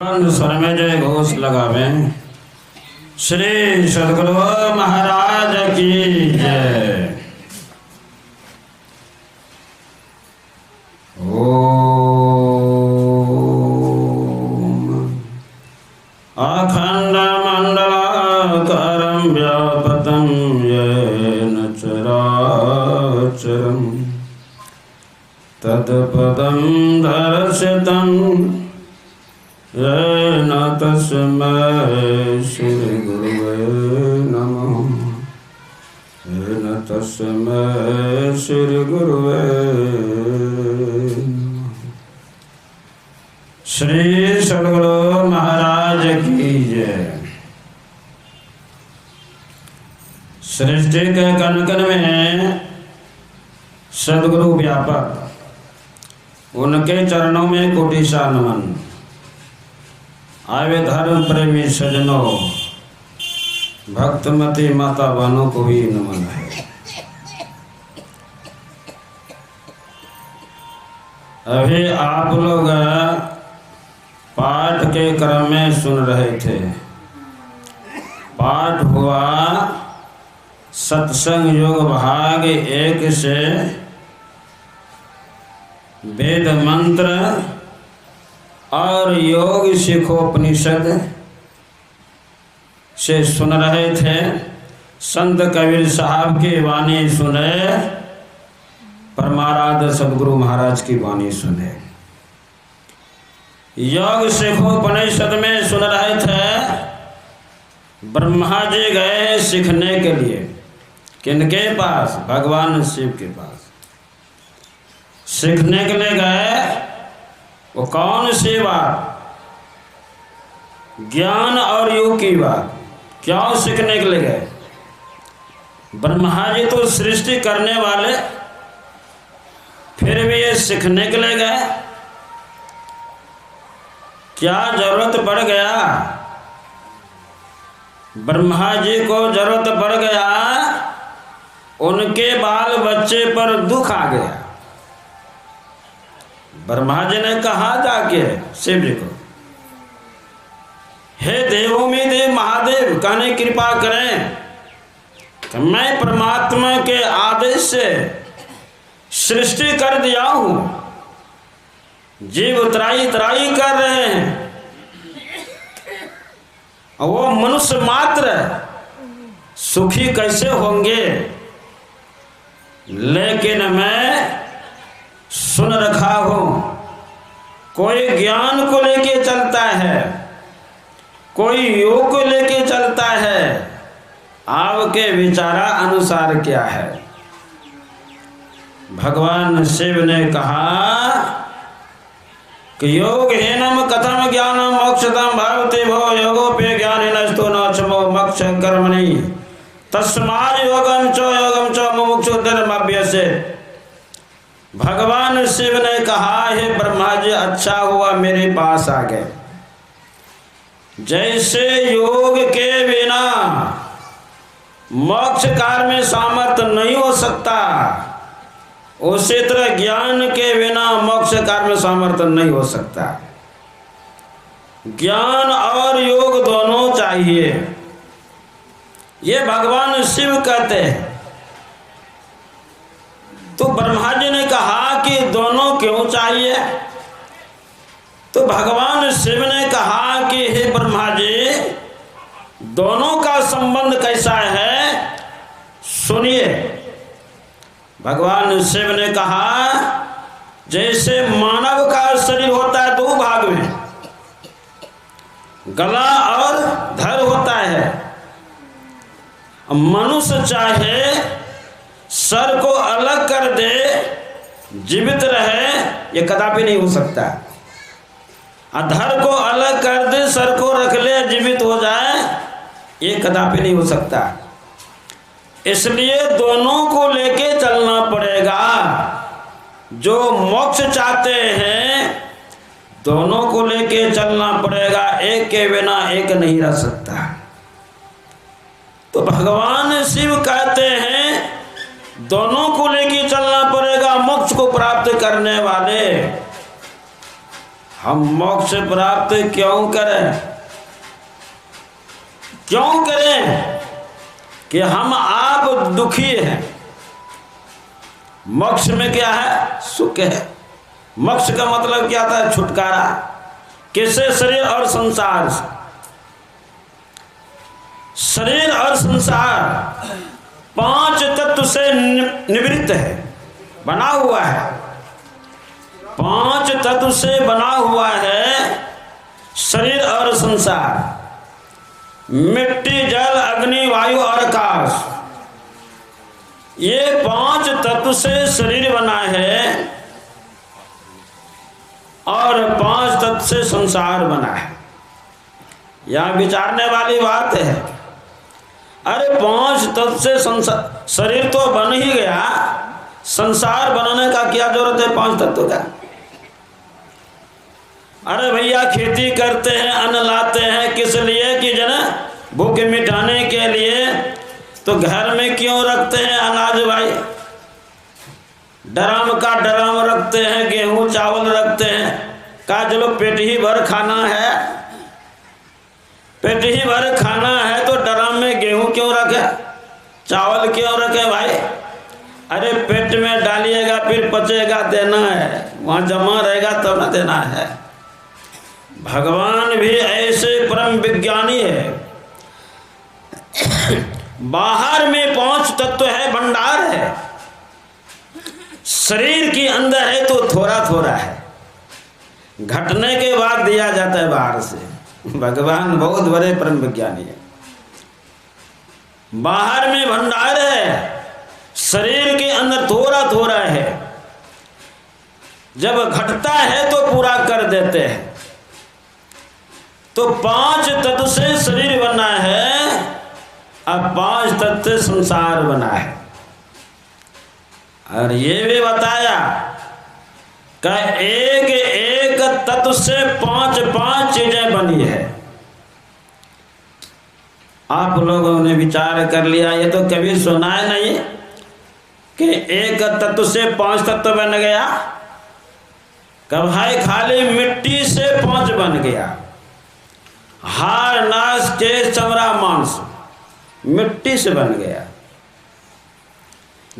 स्वर में जय घोष लगावे। श्री सद्गुरु महाराज की जय। ओम अखंड मंडलाकारं व्याप्तं येन चराचरं तत्पदं दर्शितं येन तस्मै श्री गुरुवे नमः। येन तस्मै श्री गुरुवे नमः। श्री सद्गुरु महाराज की जय। सृष्टि के कण कण में सद्गुरु व्यापक, उनके चरणों में कोटि सा नमन। आवे धर्म प्रेमी सजनों, भक्तमती माता बहनों को भी नमन है। अभी आप लोग पाठ के क्रम में सुन रहे थे। पाठ हुआ सत्संग योग भाग 1 से वेद मंत्र और योग शिखोपनिषद से सुन रहे थे। संत कबीर साहब की वाणी सुने, परमाराध्य सद्गुरु महाराज की वाणी सुने। योग शिखोपनिषद में सुन रहे थे, ब्रह्मा जी गए सीखने के लिए। किनके पास? भगवान शिव के पास सीखने के लिए गए। वो कौन सी बात? ज्ञान और योग की बात। क्यों सीखने के लिए गए? ब्रह्मा जी तो सृष्टि करने वाले, फिर भी ये सीखने के लिए गए। क्या जरूरत पड़ गया? ब्रह्मा जी को जरूरत पड़ गया, उनके बाल बच्चे पर दुख आ गया। ब्रह्मा जी ने कहा जाके शिव जी को, हे देवों में देव महादेव, कहने कृपा करें कि मैं परमात्मा के आदेश से सृष्टि कर दिया हूं। जीव त्राई त्राई कर रहे हैं, वो मनुष्य मात्र सुखी कैसे होंगे? लेकिन मैं सुन रखा हूं, कोई ज्ञान को लेके चलता है, कोई योग को लेके चलता है। आपके विचारा अनुसार क्या है? भगवान शिव ने कहा कि योग हेनम कथम ज्ञानम मोक्षतम भवति भो योगोपे ज्ञानिनस्तु न क्षमो मोक्ष कर्मणि तस्मात् योगम च मुमुक्षु धर्मभ्यसे। भगवान शिव ने कहा, हे ब्रह्मा जी, अच्छा हुआ मेरे पास आ गए। जैसे योग के बिना मोक्ष कार्य में सामर्थ्य नहीं हो सकता, उसी तरह ज्ञान के बिना मोक्ष कार्य में सामर्थ्य नहीं हो सकता। ज्ञान और योग दोनों चाहिए, ये भगवान शिव कहते हैं। तो ब्रह्मा जी ने कहा कि दोनों क्यों चाहिए? तो भगवान शिव ने कहा कि हे ब्रह्मा जी, दोनों का संबंध कैसा है, सुनिए। भगवान शिव ने कहा, जैसे मानव का शरीर होता है 2 भाग में, गला और धड़ होता है। मनुष्य चाहे सर को अलग कर दे, जीवित रहे, ये कदापि नहीं हो सकता। धड़ को अलग कर दे, सर को रख ले, जीवित हो जाए, ये कदापि नहीं हो सकता। इसलिए दोनों को लेके चलना पड़ेगा। जो मोक्ष चाहते हैं, दोनों को लेके चलना पड़ेगा। एक के बिना एक नहीं रह सकता। तो भगवान शिव कहते हैं, दोनों को लेके चलना पड़ेगा। मोक्ष को प्राप्त करने वाले हम मोक्ष प्राप्त क्यों करें? क्यों करें कि हम आप दुखी हैं। मोक्ष में क्या है? सुख है। मोक्ष का मतलब क्या था? छुटकारा। किससे? शरीर और संसार से। शरीर और संसार 5 तत्व से निवृत्त है, बना हुआ है। 5 तत्व से बना हुआ है शरीर और संसार। मिट्टी, जल, अग्नि, वायु और आकाश, ये 5 तत्व से शरीर बना है और 5 तत्व से संसार बना है। यहां विचारने वाली बात है। अरे 5 तत्व से संसार, शरीर तो बन ही गया, संसार बनाने का क्या जरूरत है 5 तत्व का? अरे भैया खेती करते हैं, अन्न लाते हैं, किस लिए? कि जन भूख मिटाने के लिए। तो घर में क्यों रखते हैं अनाज भाई? ड्रम का ड्रम रखते हैं, गेहूं चावल रखते हैं। का चलो पेट ही भर खाना है, पेट ही भर खाना है तो ड्रम में गेहूं क्यों रखे, चावल क्यों रखे भाई? अरे पेट में डालिएगा, फिर पचेगा, देना है, वहां जमा रहेगा तब न देना है। भगवान भी ऐसे परम विज्ञानी है। बाहर में 5 तत्व है, भंडार है। शरीर के अंदर है तो थोड़ा थोड़ा है, घटने के बाद दिया जाता है बाहर से। भगवान बहुत बड़े परम विज्ञानी है। बाहर में भंडार है, शरीर के अंदर थोड़ा थोड़ा है। जब घटता है तो पूरा कर देते हैं। तो 5 तत्व से शरीर बना है, अब 5 तत्व से संसार बना है। और ये भी बताया कि एक एक तत्व से 5 चीजें बनी है। आप लोगों ने विचार कर लिया, ये तो कभी सुना है नहीं कि एक तत्व से 5 तत्व बन गया। कब भाई खाली मिट्टी से 5 बन गया। हाड़, नास, केश, चमड़ा, मांस मिट्टी से बन गया।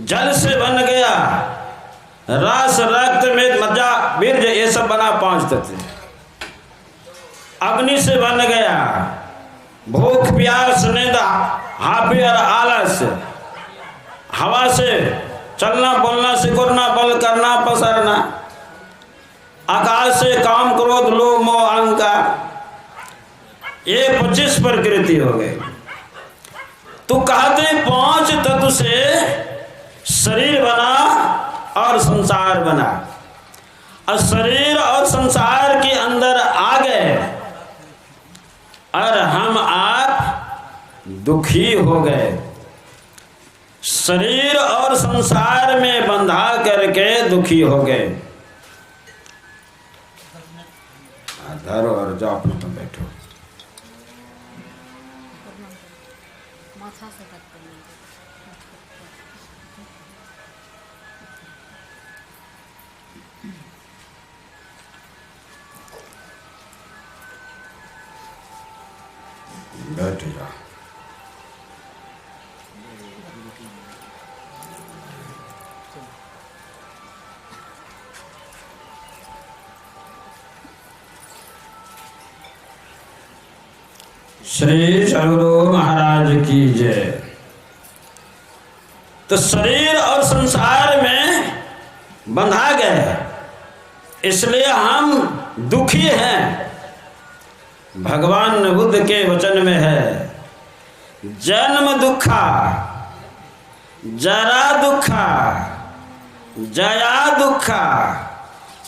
जल से बन गया, रस, रक्त, मेद, मज्जा, वीर्य, ये सब बना 5 तत्व। अग्नि से बन गया, भूख, प्यास, नींद, हाफी और आलस। हवा से चलना, बोलना, सिकुड़ना, बल करना, पसरना। आकाश से काम, क्रोध, लोभ, मोह, अहंकार। ये 25 प्रकृति हो गई। तो कहते 5 तत्व से शरीर बना और संसार बना। और शरीर और संसार के अंदर आ गए और हम आप दुखी हो गए। शरीर और संसार में बंधा करके दुखी हो गए। धरो और जाओ अपने तुम बैठो। बैठ जा। श्री सद्गुरु महाराज की जय। तो शरीर और संसार में बंधा गए, इसलिए हम दुखी हैं। भगवान बुद्ध के वचन में है, जन्म दुखा, जरा दुखा, जया दुखा,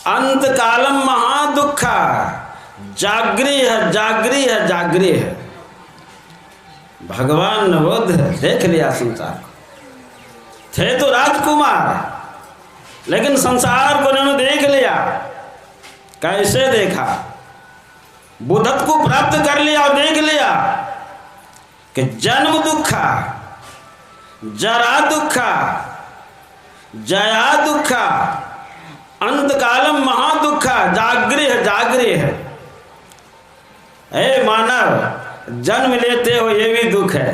अंत कालम महादुखा, जागृ है, जागृ है, जागृ है। भगवान बुद्ध देख लिया संसार। थे तो राजकुमार, लेकिन संसार को उन्होंने देख लिया। कैसे देखा? बुद्धत्व को प्राप्त कर लिया और देख लिया कि जन्म दुखा, जरा दुखा, जया दुखा, अंत कालम महादुख दुखा जागृह जागृह। हे मानव, जन्म लेते हो ये भी दुख है,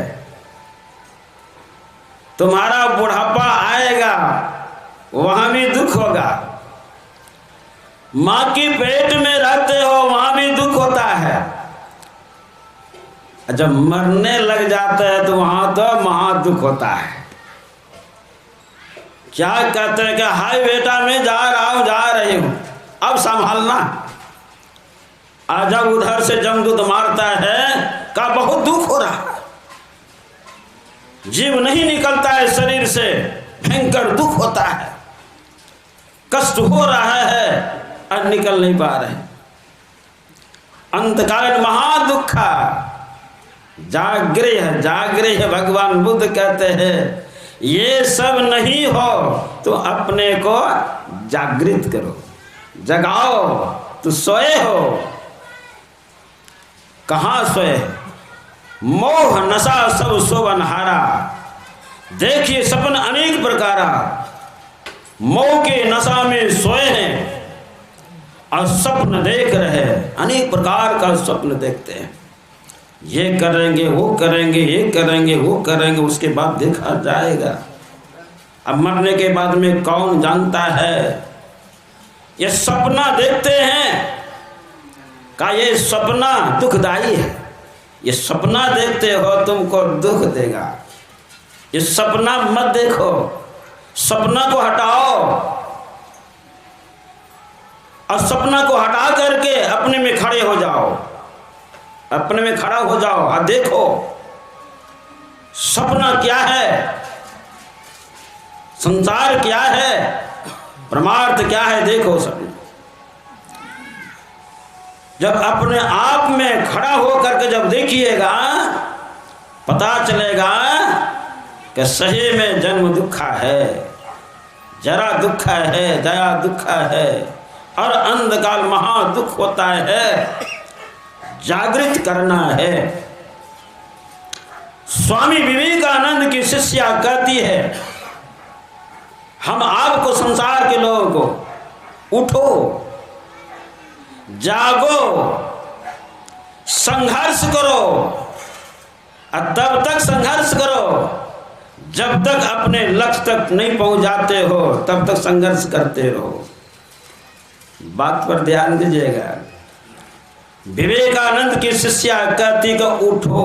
तुम्हारा बुढ़ापा आएगा वहां भी दुख होगा, मां की पेट में रहते हो वहां भी दुख होता है, जब मरने लग जाते हैं तो वहां तो महा दुख होता है। क्या कहते हैं कि हाय बेटा मैं जा रहा हूं, जा रही हूं, अब संभालना। जब उधर से जमदूत मारता है का बहुत दुख हो रहा है, जीव नहीं निकलता है शरीर से, भयंकर दुख होता है, कष्ट हो रहा है और निकल नहीं पा रहे। अंतकालीन महादुखा जागृह जागृह। भगवान बुद्ध कहते हैं ये सब नहीं हो तो अपने को जागृत करो, जगाओ। तो सोए हो, कहां सोए? मोह नशा सब सोवन हारा। देखिए सपन अनेक प्रकारा, मोह के नशा में सोए हैं और स्वप्न देख रहे हैं, अनेक प्रकार का स्वप्न देखते हैं, ये करेंगे वो करेंगे, ये करेंगे वो करेंगे, उसके बाद देखा जाएगा। अब मरने के बाद में कौन जानता है? ये सपना देखते हैं का ये सपना दुखदाई है, ये सपना देखते हो तुमको दुख देगा, ये सपना मत देखो, सपना को हटाओ और सपना को हटा करके अपने में खड़े हो जाओ, अपने में खड़ा हो जाओ और देखो सपना क्या है, संसार क्या है, परमार्थ क्या है, देखो सपना। जब अपने आप में खड़ा हो करके जब देखिएगा पता चलेगा कि सही में जन्म दुखा है, जरा दुखा है, दया दुखा है और अंधकाल महा दुख होता है। जागृत करना है। स्वामी विवेकानंद की शिष्या कहती है हम आपको संसार के लोगों को उठो, जागो, संघर्ष करो और तब तक संघर्ष करो जब तक अपने लक्ष्य तक नहीं पहुंच जाते हो, तब तक संघर्ष करते रहो। बात पर ध्यान दीजिएगा। विवेकानंद की शिष्या कहती को उठो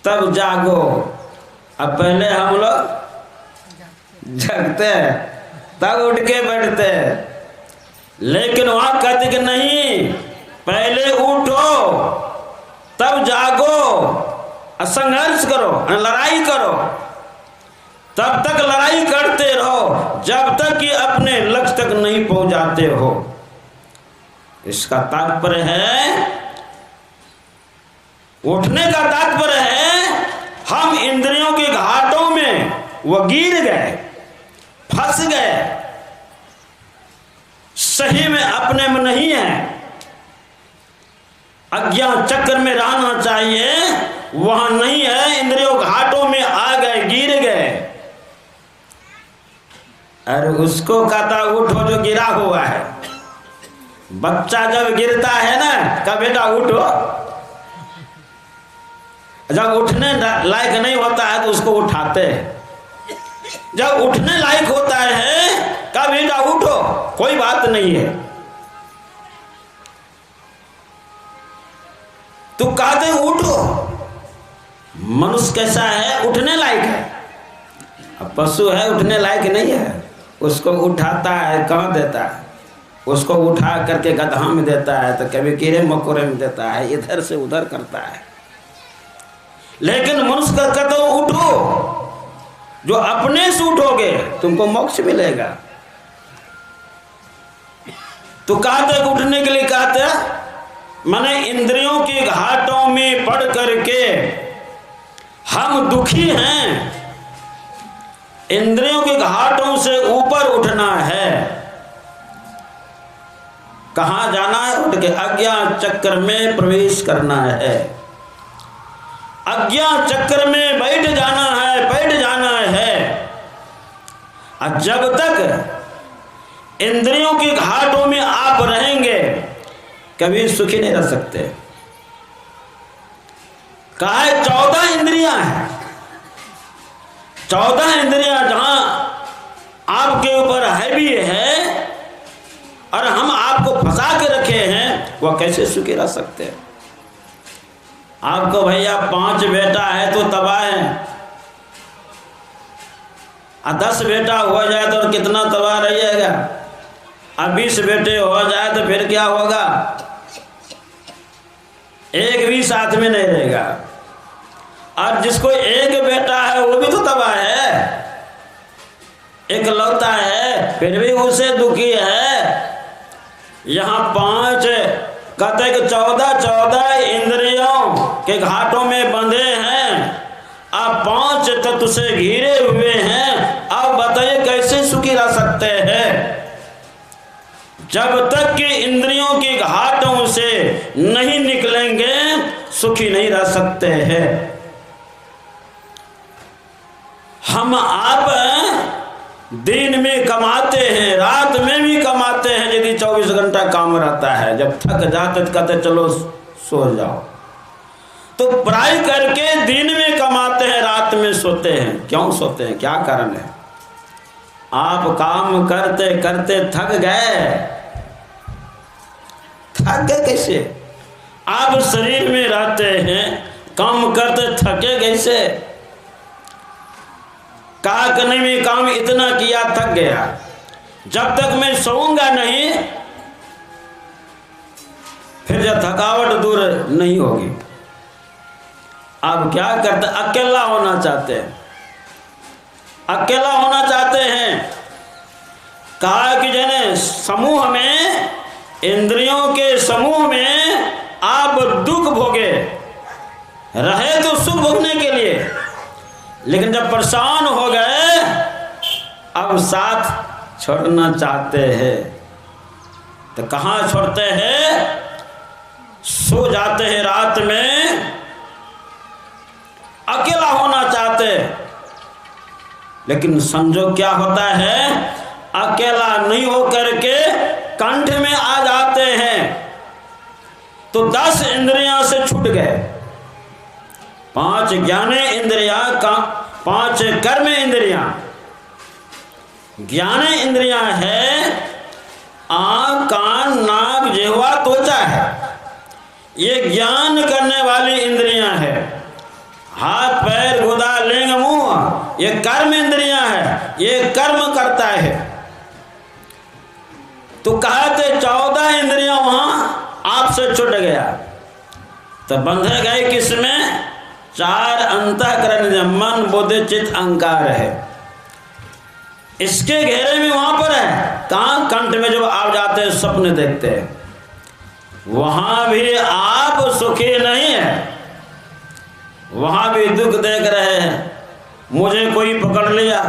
तब जागो। अब पहले हम लोग जगते तब उठ के बैठते, लेकिन वहां कहते कि नहीं, पहले उठो तब जागो, संघर्ष करो, लड़ाई करो, तब तक लड़ाई करते रहो जब तक कि अपने लक्ष्य तक नहीं पहुंच जाते हो। इसका तात्पर्य है, उठने का तात्पर्य है हम इंद्रियों के घाटों में वो गिर गए, फंस गए, सही में अपने में नहीं है, अज्ञान चक्र में रहना चाहिए, वहां नहीं है, इंद्रियों घाटों में आ गए, गिर गए। और उसको कहता उठो जो गिरा हुआ है। बच्चा जब गिरता है ना, का बेटा उठो, जब उठने लायक नहीं होता है तो उसको उठाते हैं, जब उठने लायक होता है का बेटा उठो, कोई बात नहीं है, तो कहते उठो। मनुष्य कैसा है? उठने लायक है। अब पशु है उठने लायक नहीं है, उसको उठाता है, कहाँ देता है, उसको उठा करके गड्ढा में देता है, तो कभी कीड़े मकोड़े में देता है, इधर से उधर करता है। लेकिन मनुष्य का कहते हो उठो, जो अपने से उठोगे तुमको मोक्ष मिलेगा। तो कहते उठने के लिए कहते माने इंद्रियों के घाटों में पड़ करके हम दुखी हैं, इंद्रियों के घाटों से ऊपर उठना है। कहां जाना है? उठ के अज्ञान चक्र में प्रवेश करना है, अज्ञान चक्र में बैठ जाना है, बैठ जाना है। और जब तक इंद्रियों की घाटों में आप रहेंगे, कभी सुखी नहीं रह सकते। कहा है 14 इंद्रियां हैं, 14 इंद्रियां जहां आपके ऊपर हैवी है और हम आपको फंसा के रखे हैं, वह कैसे सुखी रह सकते हैं? आपको भैया 5 बेटा है तो तबाह है, और 10 बेटा हो जाए तो कितना तबाह रहिएगा, अब 20 बेटे हो जाए तो फिर क्या होगा? एक भी साथ में नहीं रहेगा। और जिसको एक बेटा है वो भी तो तबाह है, एक लौता है फिर भी उसे दुखी है। यहाँ 5 कहते कि 14 इंद्रियों के घाटों में बंधे हैं, अब 5 तत्व से घिरे हुए हैं। अब बताइए कैसे सुखी रह सकते हैं? जब तक कि इंद्रियों के घाटों से नहीं निकलेंगे सुखी नहीं रह सकते हैं। हम आप दिन में कमाते हैं, रात में भी कमाते हैं, यदि 24 घंटा काम रहता है, जब थक जाते तो कहते चलो सो जाओ। तो पढ़ाई करके दिन में कमाते हैं, रात में सोते हैं। क्यों सोते हैं? क्या कारण है? आप काम करते करते थक गए। थक गए कैसे? आप शरीर में रहते हैं, काम करते थके कैसे? कहा कि नहीं मैं काम इतना किया थक गया, जब तक मैं सोऊंगा नहीं फिर जब थकावट दूर नहीं होगी। आप क्या करते? अकेला होना चाहते हैं, अकेला होना चाहते हैं। कहा कि जने समूह में, इंद्रियों के समूह में आप दुख भोगे, रहे तो सुख भोगने के लिए, लेकिन जब परेशान हो गए अब साथ छोड़ना चाहते हैं। तो कहाँ छोड़ते हैं? सो जाते हैं रात में, अकेला होना चाहते। लेकिन संजोग क्या होता है? अकेला नहीं होकर के कंठ में आ जाते हैं, तो 10 इंद्रियां से छूट गए। 5 ज्ञाने इंद्रियां का, 5 कर्म इंद्रियां। ज्ञाने इंद्रियां है आंख, कान, नाक, जिह्वा, त्वचा है, ये ज्ञान करने वाली इंद्रियां है। हाथ, पैर, गुदा, लिंग, मुंह, ये कर्म इंद्रियां है, ये कर्म करता है। तो कहते 14 इंद्रियां वहां आपसे छूट गया, तो बंधे गए किसमें? 4 अंतःकरण, मन, बुद्धि, चित्त, अहंकार है। इसके घेरे में वहां पर है। कहां? कंठ में जब आप जाते हैं, स्वप्न देखते हैं, वहां भी आप सुखी नहीं है, वहां भी दुख देख रहे हैं। मुझे कोई पकड़ लिया,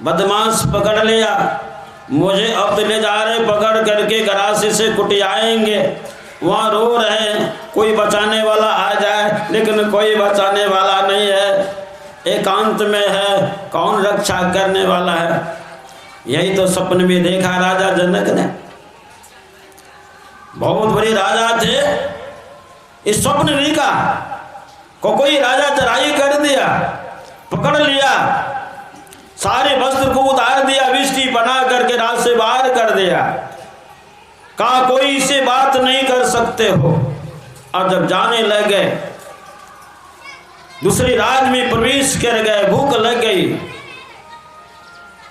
बदमाश पकड़ लिया, मुझे अब तो ले जा रहे पकड़ करके गरासी से कुटियाएंगे, वहां रो रहे हैं, कोई बचाने वाला आ जाए, लेकिन कोई बचाने वाला नहीं है, एकांत में है, कौन रक्षा करने वाला है? यही तो सपन में देखा राजा जनक ने। बहुत बड़े राजा थे, इस स्वप्न देखा को कोई राजा चढ़ाई कर दिया, पकड़ लिया, सारे वस्त्र को उतार दिया, विष्टि बना करके राज से बाहर कर दिया। कहा कोई इससे बात नहीं कर सकते हो। और जब जाने लगे, दूसरे राज में प्रवेश कर गए, भूख लग गई।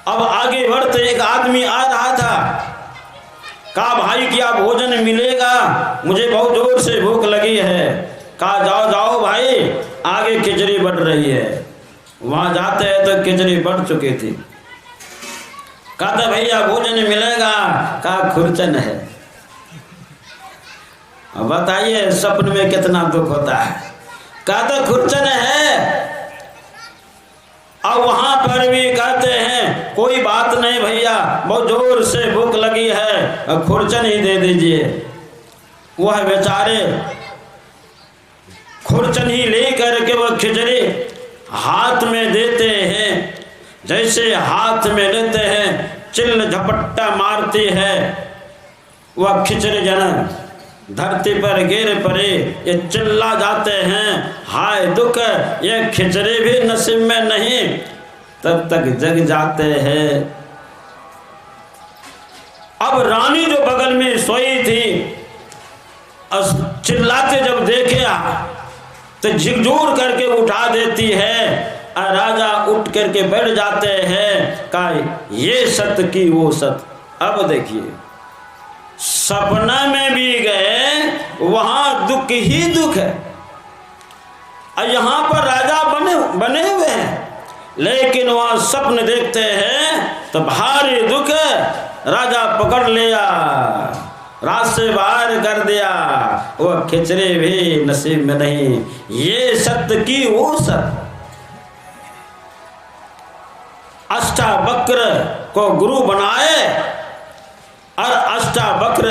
अब आगे बढ़ते एक आदमी आ रहा था, कहा भाई क्या भोजन मिलेगा, मुझे बहुत जोर से भूख लगी है। कहा जाओ जाओ भाई, आगे खिचड़ी बढ़ रही है। वहां जाते हैं तो खिचड़ी बढ़ चुकी थी। कहा भैया भोजन मिलेगा? कहा खुरचन है। बताइए सपन में कितना दुख होता है। कहा खुरचन है। अब वहां पर भी कहते हैं कोई बात नहीं भैया, बहुत जोर से भूख लगी है, खुरचन ही दे दीजिए। वह बेचारे खुरचन ही लेकर के वह खिचड़ी हाथ में देते हैं। जैसे हाथ में लेते हैं, चिल्ल झपट्टा मारती है, वह खिचड़ी जन धरती पर गिर पड़े, ये चिल्ला जाते हैं हाय दुख, ये खिचड़ी भी नसीब में नहीं, तब तक जग जाते हैं। अब रानी जो बगल में सोई थी, चिल्लाते जब देखे तो झिकझोर करके उठा देती है, और राजा उठ करके बैठ जाते हैं। कहा ये सत्य की वो सत्य। अब देखिए, सपना में भी गए, वहां दुख ही दुख है, और यहां पर राजा बने हुए हैं, लेकिन वहां स्वप्न देखते हैं तो भारी दुख, राजा पकड़ लिया, रात से बाहर कर दिया, वह खिचड़ी भी नसीब में नहीं। ये सत्य की वो सत्य। अष्टावक्र को गुरु बनाए, और अष्टावक्र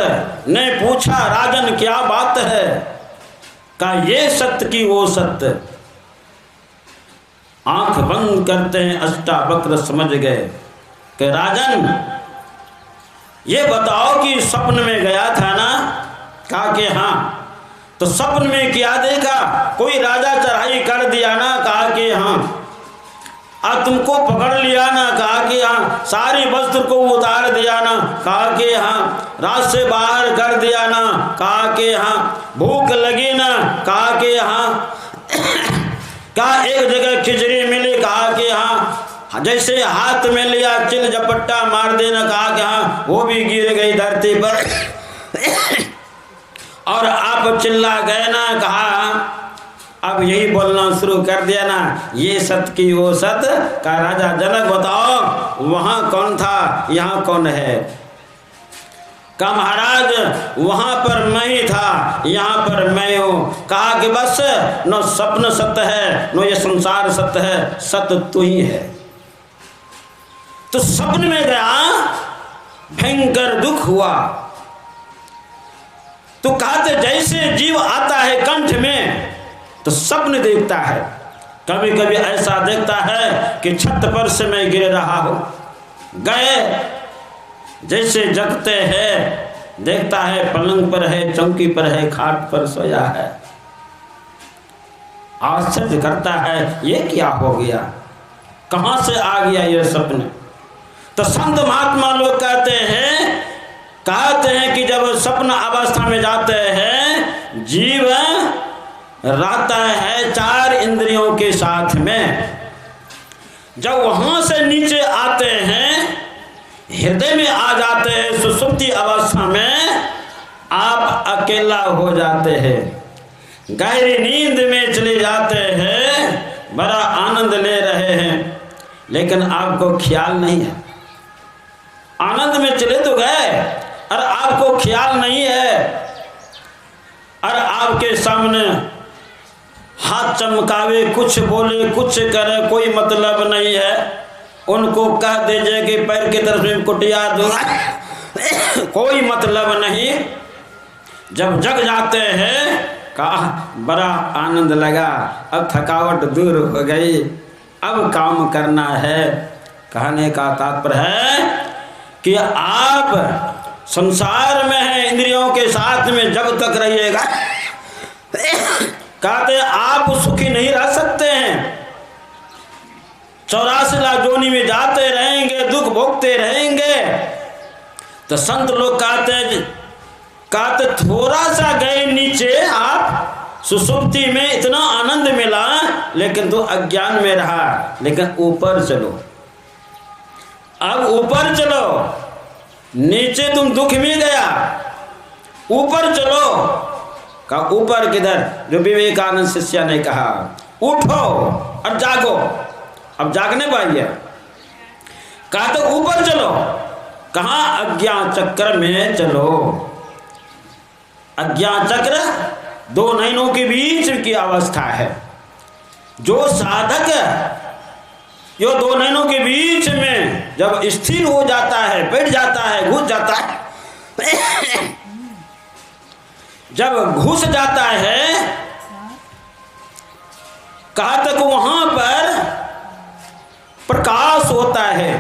ने पूछा राजन क्या बात है? कहा ये सत्य की वो सत्य। आंख बंद करते हैं, अष्टावक्र समझ गए कि राजन ये बताओ कि स्वप्न में गया था ना? कहा कि हाँ। तो स्वप्न में क्या देखा? कोई राजा चढ़ाई कर दिया ना? कहा कि हाँ। और तुमको पकड़ लिया ना? कहा कि हाँ। सारी वस्त्र को उतार दिया ना? कहा कि हाँ। रात से बाहर कर दिया ना? कहा कि हाँ। भूख लगी ना? कहा कि हाँ। कहा एक जगह खिचड़ी मिली? कहा कि हाँ। जैसे हाथ में लिया चिल झपट्टा मार देना? कहा कि हाँ। वो भी गिर गई धरती पर। और आप चिल्ला गए ना? कहा अब यही बोलना शुरू कर दिया ना, ये सत्य की वो सत्य। का राजा जनक बताओ वहां कौन था, यहाँ कौन है? का महाराज वहां पर मैं ही था, यहाँ पर मैं हूँ। कहा कि बस न स्वप्न सत्य है, न ये संसार सत्य है, सत्य तू ही है। तो स्वप्न में गया, भयंकर दुख हुआ। तो कहते जैसे जीव आता है कंठ में तो स्वप्न देखता है। कभी कभी ऐसा देखता है कि छत पर से मैं गिर रहा हूं। गए जैसे जगते हैं, देखता है पलंग पर है, चौकी पर है, खाट पर सोया है। आश्चर्य करता है ये क्या हो गया, कहां से आ गया ये सपने? तो संत महात्मा लोग कहते हैं कि जब स्वप्न अवस्था में जाते हैं, जीव रहता है चार इंद्रियों के साथ में। जब वहां से नीचे आते हैं, हृदय में आ जाते हैं, सुषुप्ति अवस्था में आप अकेला हो जाते हैं, गहरी नींद में चले जाते हैं, बड़ा आनंद ले रहे हैं, लेकिन आपको ख्याल नहीं है। आनंद में चले तो गए और आपको ख्याल नहीं है, और आपके सामने हाथ चमकावे, कुछ बोले, कुछ करे, कोई मतलब नहीं है। उनको कह दीजिए कि पैर की तरफ में कुटिया दो, कोई मतलब नहीं। जब जग जाते हैं, कहा बड़ा आनंद लगा, अब थकावट दूर हो गई, अब काम करना है। कहने का तात्पर्य है कि आप संसार में हैं, इंद्रियों के साथ में जब तक रहिएगा, कहते आप सुखी नहीं रह सकते हैं। 84 लाख जोनी में जाते रहेंगे, दुख भोगते रहेंगे। तो संत लोग कहते थोड़ा सा गए नीचे आप, सुसुप्ति में इतना आनंद मिला, लेकिन तो अज्ञान में रहा। लेकिन ऊपर चलो, अब ऊपर चलो, नीचे तुम दुख में गया, ऊपर चलो। का ऊपर किधर? जो विवेकानंद शिष्य ने कहा उठो और जागो। अब जागने पाइए, कहा तो ऊपर चलो। कहा? अज्ञान चक्र में चलो। अज्ञान चक्र दो नयनों के बीच की अवस्था है। जो साधक जो दो नयनों के बीच में जब स्थिर हो जाता है, बैठ जाता है, घुस जाता है, जब घुस जाता है, कहा तक वहां पर प्रकाश होता है।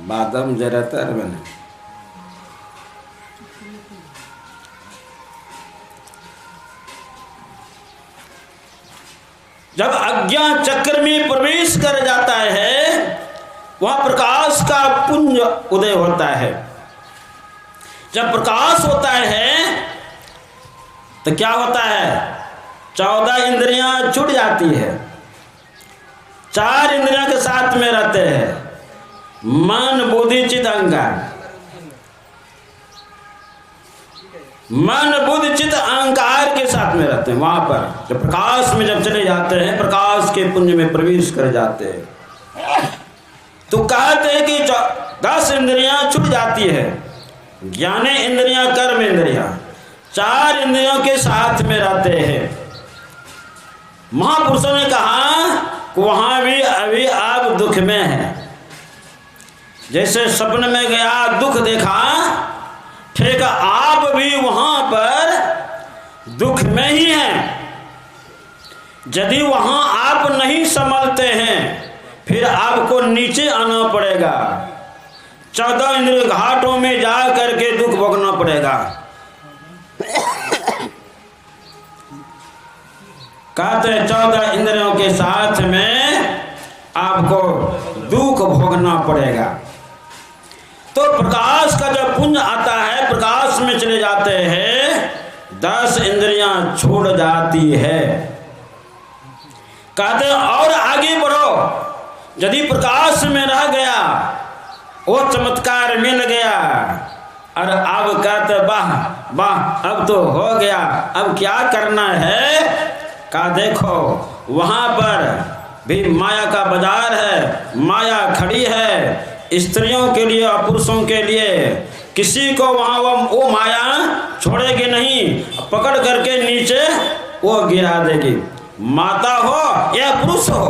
बादम जरतर बने। जब अज्ञान चक्र में प्रवेश कर जाता है वहां प्रकाश का पुंज उदय होता है। जब प्रकाश होता है तो क्या होता है? 14 इंद्रियां छूट जाती है, 4 इंद्रियां के साथ में रहते हैं, मन बुद्धि चित्त अहंकार। मन बुद्धि चित्त अहंकार के साथ में रहते हैं। वहां पर जब प्रकाश में जब चले जाते हैं, प्रकाश के पुंज में प्रवेश कर जाते हैं, तो कहते हैं कि 10 इंद्रियां छूट जाती है, ज्ञाने इंद्रियां, कर्म इंद्रियां, 4 इंद्रियों के साथ में रहते हैं। महापुरुषों ने कहा कि वहां भी अभी आप दुख में है। जैसे सपने में गया दुख देखा, ठीक आप भी वहां पर दुख में ही हैं। यदि वहां आप नहीं संभलते हैं फिर आपको नीचे आना पड़ेगा, 14 इंद्रिय घाटों में जा करके दुख भोगना पड़ेगा। कहते हैं 14 इंद्रियों के साथ में आपको दुख भोगना पड़ेगा। तो प्रकाश का जब पुंज आता है, प्रकाश में चले जाते हैं, 10 इंद्रियां छोड़ जाती है। कहते हैं और आगे बढ़ो। यदि प्रकाश में रह गया, वो चमत्कार मिल गया, और अब कहते वाह वाह अब तो हो गया, अब क्या करना है? का देखो वहां पर भी माया का बाजार है, माया खड़ी है, स्त्रियों के लिए और पुरुषों के लिए। किसी को वहां वो माया छोड़ेगी नहीं, पकड़ करके नीचे वो गिरा देगी। माता हो या पुरुष हो,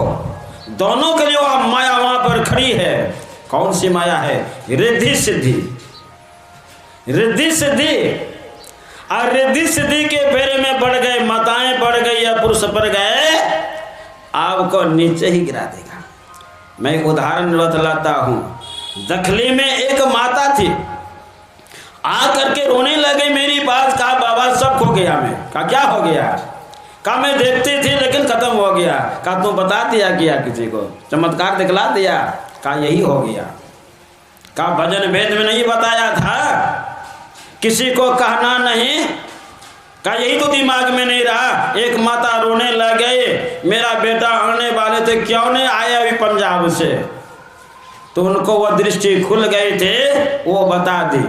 दोनों के लिए वो माया वहां पर खड़ी है। कौन सी माया है? रिद्धि सिद्धि। रिद्धि सिद्धि, और रिद्धि सिद्धि के फेरे में बढ़ गए, माताएं बढ़ गई या पुरुष बढ़ गए, आपको नीचे ही गिरा देगा। मैं उदाहरण बतलाता हूं। दखली में एक माता थी, आकर के रोने लगे मेरी बात। कहा बाबा सब खो गया। मैं कहा क्या हो गया? कहा मैं देखती थी लेकिन खत्म हो गया। कहा तू बता दिया किया किसी को, चमत्कार दिखला दिया? कहा यही हो गया। कहा भजन वेद में नहीं बताया था, किसी को कहना नहीं? कहा यही तो दिमाग में नहीं रहा। एक माता रोने लगे, मेरा बेटा आने वाले थे, क्यों नहीं आया अभी पंजाब से? तो उनको वो दृष्टि खुल गई थे, वो बता दी।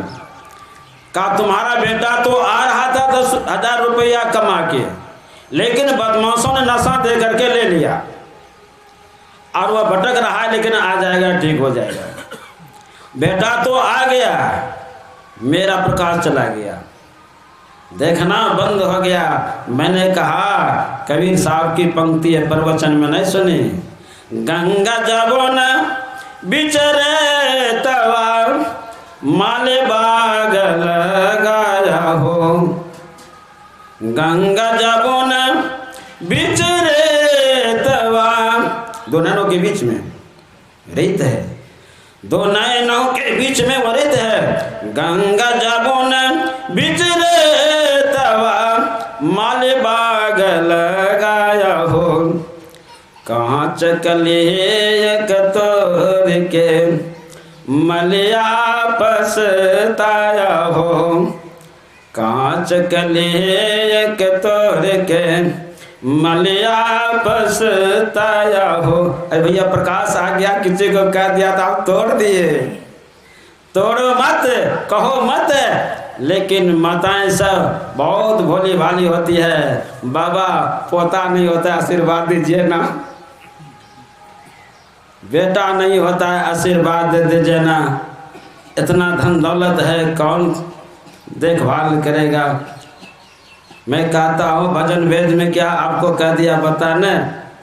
कहा तुम्हारा बेटा तो आ रहा था 10,000 रुपया कमा के, लेकिन बदमाशों ने नशा दे करके ले लिया, और वह भटक रहा है, लेकिन आ जाएगा, ठीक हो जाएगा। बेटा तो आ गया, मेरा प्रकाश चला गया, देखना बंद हो गया। मैंने कहा कबीर साहब की पंक्ति है, प्रवचन में नहीं सुनी? गंगा जबन बिचरे तवा माले बाग लगाया हो। गंगा जबन बिचरे तवा, दो नैनों के बीच में रेत है, दो नैनों के बीच में वो रेत है। गंगा जबन बिचरे तवा माले बाग लगाया हो। कांच कलियक तोड़ के मलिया पछताया हो। कांच कलियक तोड़ के मलिया पछताया हो। अरे भैया प्रकाश आ गया, किसी को कह दिया था आप तोड़ दिए। तोड़ो मत, कहो मत, लेकिन माताएं सब बहुत भोली भाली होती है। बाबा पोता नहीं होता है, आशीर्वाद दीजिए ना। बेटा नहीं होता है, आशीर्वाद दे दीजिए ना। इतना धन दौलत है, कौन देखभाल करेगा? मैं कहता हूँ भजन वेद में क्या आपको कह दिया बताने?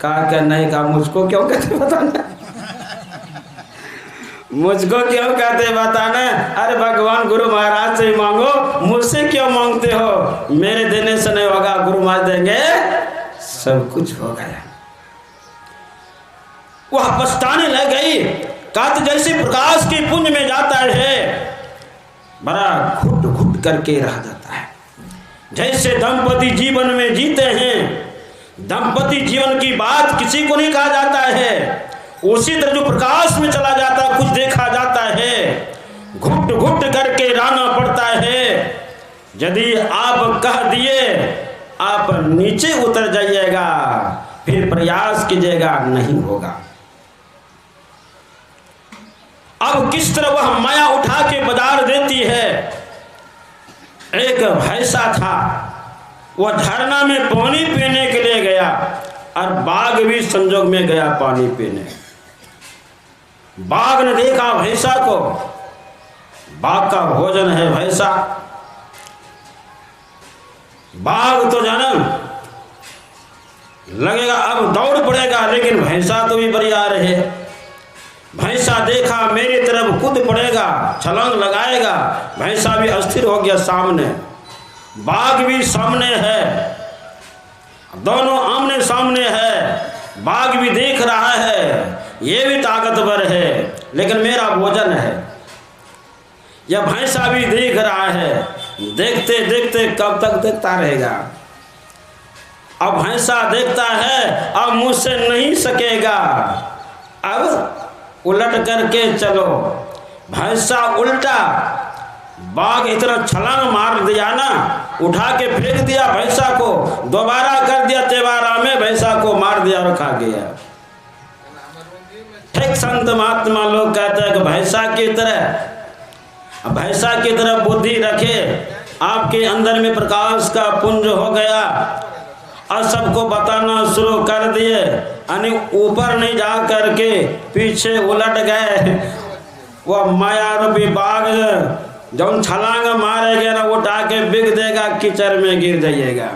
कहा क्या नहीं? कहा मुझको क्यों कहते बताने? मुझको क्यों कहते बताने? अरे भगवान गुरु महाराज से मांगो, मुझसे क्यों मांगते हो? मेरे देने से नहीं होगा, गुरु महाराज देंगे, सब कुछ हो गया। वह पछताने लग गई। कहते जैसे प्रकाश के पुंज में जाता है बड़ा घुट घुट करके रह जाता है। जैसे दंपति जीवन में जीते हैं, दंपति जीवन की बात किसी को नहीं कहा जाता है, उसी तरह जो प्रकाश में चला जाता है कुछ देखा जाता है, घुट घुट करके रहना पड़ता है। यदि आप कह दिए आप नीचे उतर जाइएगा, फिर प्रयास कीजिएगा, नहीं होगा। अब किस तरह वह माया उठा के बाजार देती है। एक भैंसा था, वह झरना में पानी पीने के लिए गया और बाघ भी संजोग में गया पानी पीने। बाघ ने देखा भैंसा को, बाघ का भोजन है भैंसा, बाघ तो जन्म लगेगा अब दौड़ पड़ेगा, लेकिन भैंसा तो भी बरियार है। भैंसा देखा मेरी तरफ कूद पड़ेगा, छलांग लगाएगा, भैंसा भी अस्थिर हो गया सामने, बाघ भी सामने है, दोनों आमने सामने है। बाघ भी देख रहा है ये भी ताकतवर है लेकिन मेरा भोजन है, यह भैंसा भी देख रहा है। देखते देखते कब तक देखता रहेगा। अब भैंसा देखता है अब मुझसे नहीं सकेगा, अब उलट करके चलो। भैंसा उल्टा, बाघ इतना छलांग मार दिया ना, उठा के फेंक दिया भैंसा को, दोबारा कर दिया तेवारा में, भैंसा को मार दिया और खा गया। ठीक संत महात्मा लोग कहते हैं कि भैंसा की तरह बुद्धि रखे, आपके अंदर में प्रकाश का पुंज हो गया और सबको बताना शुरू कर दिए, यानी ऊपर नहीं जा करके पीछे उलट गए। वह माया रूपी बाघ जब छलांग मारेगा ना उठा के बिग देगा, कीचड़ में गिर जाइएगा।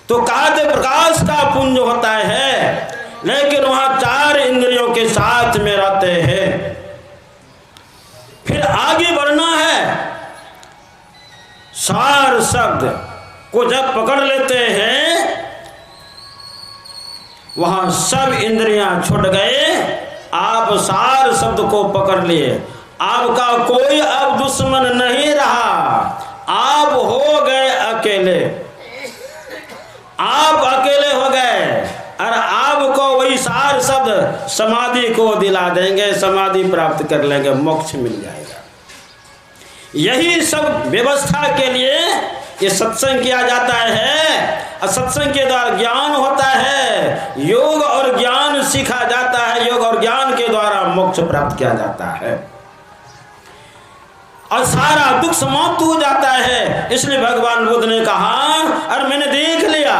तो कहते प्रकाश का पुंज होता है, लेकिन वहां चार इंद्रियों के साथ में रहते हैं। फिर आगे बढ़ना है, सार शब्द को जब पकड़ लेते हैं वहां सब इंद्रियां छूट गए, आप सार शब्द को पकड़ लिए, आपका कोई अब दुश्मन नहीं रहा, आप हो गए अकेले, आप अकेले हो गए और आपको वही सार शब्द समाधि को दिला देंगे, समाधि प्राप्त कर लेंगे, मोक्ष मिल जाएगा। यही सब व्यवस्था के लिए ये सत्संग किया जाता है और सत्संग के द्वारा ज्ञान होता है, योग और ज्ञान सीखा जाता है, योग और ज्ञान के द्वारा मोक्ष प्राप्त किया जाता है और सारा दुख समाप्त हो जाता है। इसलिए भगवान बुद्ध ने कहा अरे मैंने देख लिया,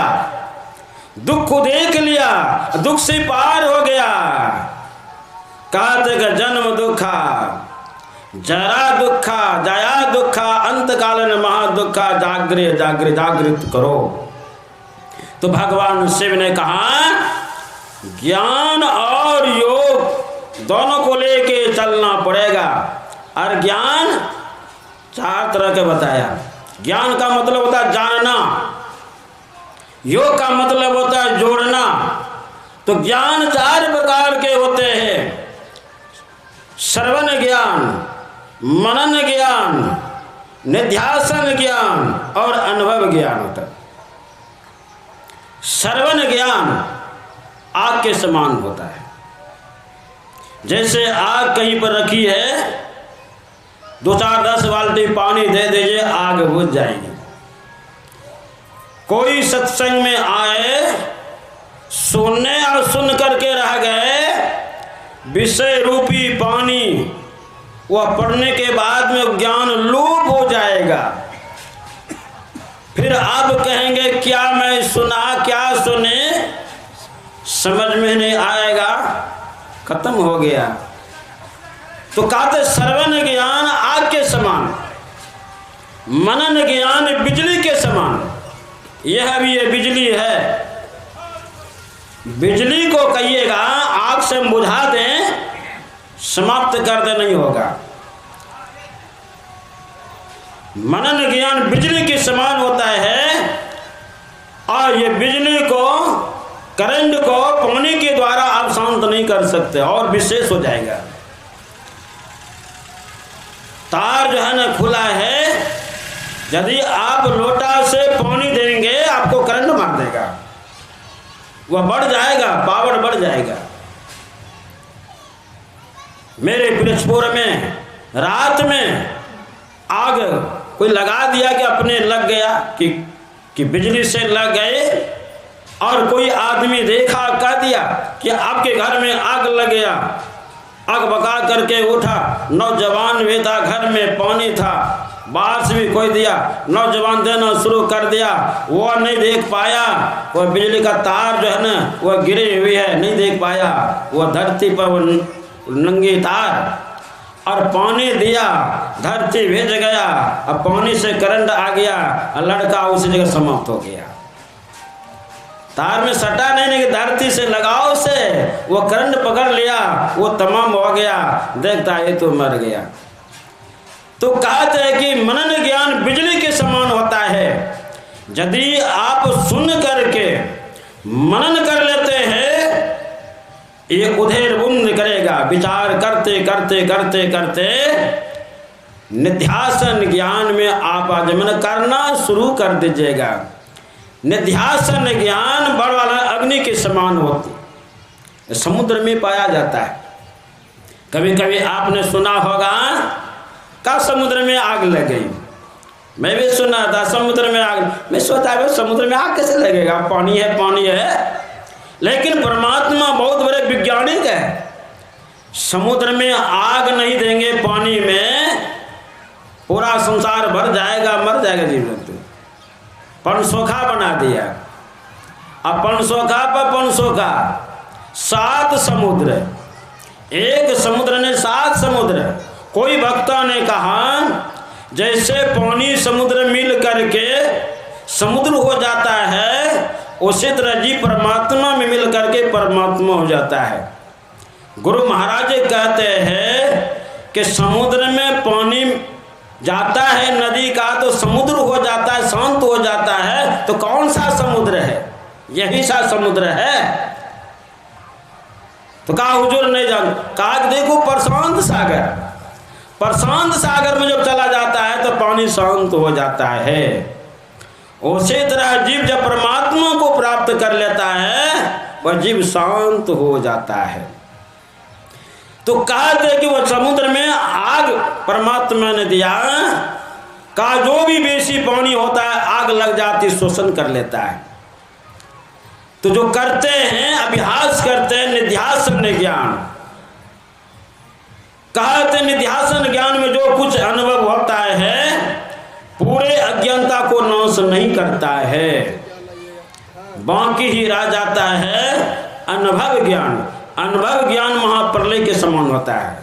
दुख को देख लिया, दुख से पार हो गया। कहते जन्म दुखा, जरा दुखा, जया दुखा, अंत कालन महादुखा, जागृत जागृत जागृत करो। तो भगवान शिव ने कहा ज्ञान और योग दोनों को लेके चलना पड़ेगा। और ज्ञान चार तरह के बताया। ज्ञान का मतलब होता है जानना, योग का मतलब होता है जोड़ना। तो ज्ञान चार प्रकार के होते हैं, श्रवण ज्ञान, मनन ज्ञान, निध्यासन ज्ञान और अनुभव ज्ञान होता है। श्रवण ज्ञान आग के समान होता है। जैसे आग कहीं पर रखी है, 2-4-10 बाल्टी पानी दे दीजिए, आग बुझ जाएगी। कोई सत्संग में आए, सुनने और सुन करके रह गए, विषय रूपी पानी वह पढ़ने के बाद में ज्ञान लोप हो जाएगा। फिर आप कहेंगे क्या मैं सुना, क्या सुने, समझ में नहीं आएगा, खत्म हो गया। तो कहते श्रवण ज्ञान आग के समान, मनन ज्ञान बिजली के समान। यह भी ये बिजली है, बिजली को कहिएगा आग से बुझा दें, समाप्त कर दे, नहीं होगा। मनन ज्ञान बिजली के समान होता है और ये बिजली को, करंट को पानी के द्वारा आप शांत नहीं कर सकते और विशेष हो जाएगा। तार जो है ना खुला है, यदि आप लोटा से पानी देंगे आपको करंट मार देगा, वह बढ़ जाएगा, पावर बढ़ जाएगा। मेरे पिरजपुर में रात में आग कोई लगा दिया कि अपने लग गया कि बिजली से लग गए, और कोई आदमी देखा कह दिया कि आपके घर में आग लग गया, आग बका करके उठा, नौजवान भी था, घर में पानी था, बाहर से भी कोई दिया, नौजवान देना शुरू कर दिया, वो नहीं देख पाया, वो बिजली का तार जो है ना वो गिरी हुई है, नहीं देख पाया, वो धरती पर वो नंगी तार, और पानी दिया, धरती भिज गया, अब पानी से करंट आ गया, लड़का उसी जगह समाप्त हो गया। तार में सटा नहीं कि धरती से लगाओ से वो करंट पकड़ लिया, वो तमाम हो गया, देखता है तो मर गया। तो कहते हैं कि मनन ज्ञान बिजली के समान होता है। यदि आप सुन करके मनन कर लेते हैं, ये उधेर बुंद करेगा, विचार करते करते करते करते निध्यासन ज्ञान में आप आगमन करना शुरू कर दीजिएगा। निध्यासन ज्ञान बड़ वाला अग्नि के समान होती, समुद्र में पाया जाता है। कभी कभी आपने सुना होगा का समुद्र में आग लग गई, मैं भी सुना था समुद्र में आग, मैं सोचा है समुद्र में आग कैसे लगेगा, पानी है पानी है, लेकिन परमात्मा बहुत बड़े वैज्ञानिक है, समुद्र में आग नहीं देंगे, पानी में पूरा संसार भर जाएगा, मर जाएगा जीव जंतु। पनसोखा बना दिया, अब पनसोखा पर पनसोखा, 7 समुद्र, एक समुद्र ने 7 समुद्र। कोई वक्ता ने कहा जैसे पानी समुद्र मिल करके समुद्र हो जाता है, उसी तरह जी परमात्मा में मिल करके परमात्मा हो जाता है। गुरु महाराज कहते हैं कि समुद्र में पानी जाता है नदी का तो समुद्र हो जाता है, शांत हो जाता है, तो कौन सा समुद्र है, यही सा समुद्र है। तो कहा हुजूर नहीं जान, कहा देखो प्रशांत सागर, प्रशांत सागर में जब चला जाता है तो पानी शांत हो जाता है। उसी तरह जीव जब परमात्मा को प्राप्त कर लेता है वह जीव शांत हो जाता है। तो कहते कि वह समुद्र में आग परमात्मा ने दिया, का जो भी बेसी पानी होता है आग लग जाती, शोषण कर लेता है। तो जो करते हैं अभ्यास करते हैं निध्यासन ज्ञान, कहते निध्यासन ज्ञान में जो कुछ अनुभव होता है पूरे अज्ञानता को नाश नहीं करता है, बाकी ही रह जाता है अनुभव ज्ञान। अनुभव ज्ञान महाप्रलय के समान होता है।